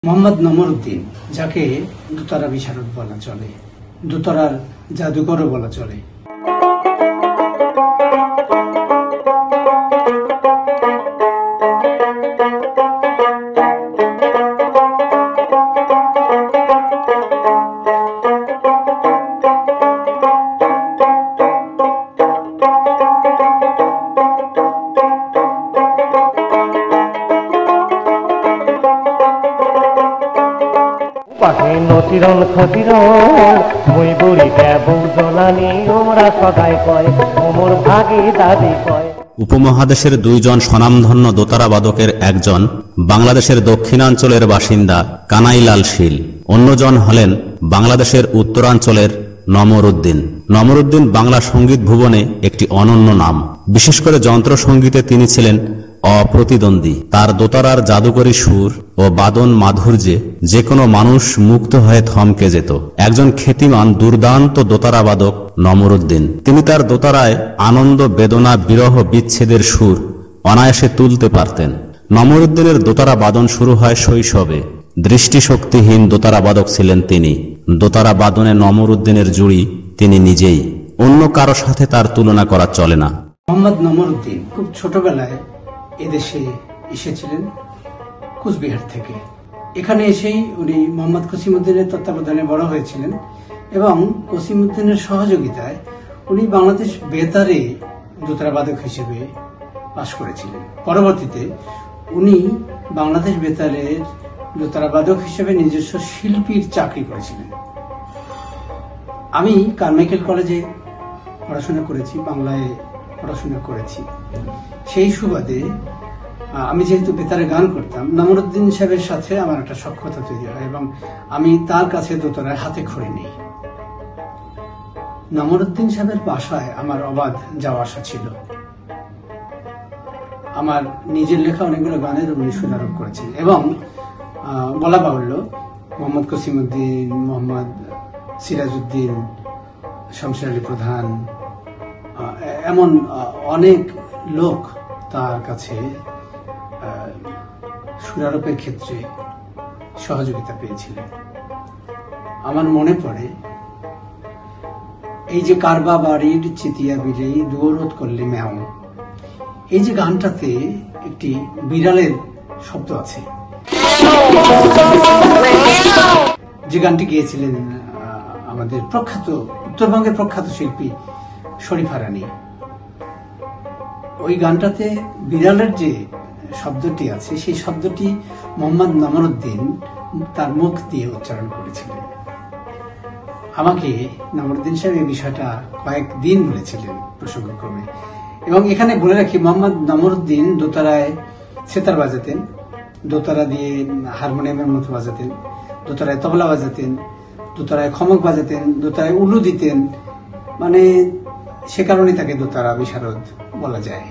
মোহাম্মদ নমরুদ্দিন, যাকে দোতারা বিশারদ বলা চলে, দোতারার জাদুকরও বলা চলে। নতিরন খতিরন মই বুড়ি দেবু জলানি ওরা সদাই কয় ওমর ভাগি দাদি কয়। উপমহাদেশের দুইজন স্বনামধন্য দোতারা বাদকের একজন বাংলাদেশের দক্ষিণাঞ্চলের বাসিন্দা কানাইলাল শীল, অন্যজন হলেন বাংলাদেশের উত্তরাঞ্চলের নমরুদ্দিন। নমরুদ্দিন বাংলা সঙ্গীত ভুবনে একটি অনন্য নাম। বিশেষ করে যন্ত্র সঙ্গীতে তিনি ছিলেন অপ্রতিদ্বন্দ্বী। তার দোতারার জাদুকরী সুর ও বাদন মাধুর্যে যে কোনো মানুষ মুগ্ধ হয়ে থমকে যেত। একজন খ্যাতিমান দুর্দান্ত দোতারা বাদক নমরুদ্দিন। তিনি তার দোতারায় আনন্দ, বেদনা, বিরহ, বিচ্ছেদের সুর অনায়াসে তুলতে পারতেন। নমরুদ্দিনের দোতারা বাদন শুরু হয় শৈশবে। দৃষ্টিশক্তিহীন দোতারা বাদক ছিলেন তিনি। দোতারা বাদনে নমরুদ্দিনের জুড়ি তিনি নিজেই, অন্য কারো সাথে তার তুলনা করা চলে না। মোহাম্মদ নমরুদ্দিন খুব ছোটবেলায় এদেশে এসেছিলেন কুচবিহার থেকে। এখানে এসেই উনি মোহাম্মদ কসিমউদ্দিনের তত্ত্বাবধানে বড় হয়েছিলেন এবং কসিমউদ্দিনের সহযোগিতায় উনি বাংলাদেশ বেতারে দোতারা বাদক হিসেবে পাশ করেছিলেন। পরবর্তীতে উনি বাংলাদেশ বেতারের দোতারা বাদক হিসেবে নিজস্ব শিল্পীর চাকরি করেছিলেন। আমি কারমাইকেল কলেজে পড়াশোনা করেছি, বাংলায় পড়াশোনা করেছি। সেই সুবাদে আমি যেহেতু বেতারে গান করতাম, নমরুদ্দিন সাহেবের সাথে আমার একটা সখ্যতা তৈরি হয় এবং আমি তার কাছে দোতারায় হাতে খড়ি নেই। নমরুদ্দিন সাহেবের বাসায় আমার অবাধ যাওয়া আসা ছিল। আমার নিজের লেখা অনেকগুলো গানের উনি সুরারোপ করেছেন এবং বলা বাহুল্য মোহাম্মদ কসিমউদ্দিন, মোহাম্মদ সিরাজউদ্দিন, শমশের আলী প্রধান, এমন অনেক লোক তার কাছে সুরারোপের ক্ষেত্রে সহযোগিতা পেয়েছিলেন। আমার মনে পড়ে এই যে কারবা বাড়ির চিতিয়া বিলেই দুয়োরোধ করলে ম্যাও, এই যে গানটাতে একটি বিড়ালের শব্দ আছে, যে গানটি গেয়েছিলেন আমাদের প্রখ্যাত উত্তরবঙ্গের প্রখ্যাত শিল্পী শরীফা রানী। ওই গানটাতে বিড়ালের যে শব্দটি আছে, সেই শব্দটি মোহাম্মদ নমরুদ্দিন তার মুখ দিয়ে উচ্চারণ করেছিলেন। আমাকে নমরুদ্দিন সাহেব এই বিষয়টা কয়েকদিন বলেছিলেন প্রসঙ্গক্রমে। এবং এখানে বলে রাখি, মোহাম্মদ নমরুদ্দিন দোতারায় সেতার বাজাতেন, দোতারা দিয়ে হারমোনিয়ামের মতো বাজাতেন, দোতারায় তবলা বাজাতেন, দোতারায় খমক বাজাতেন, দোতারায় উলু দিতেন। মানে সে কারণে তাকে দোতারা বিশারদ বলা যায়।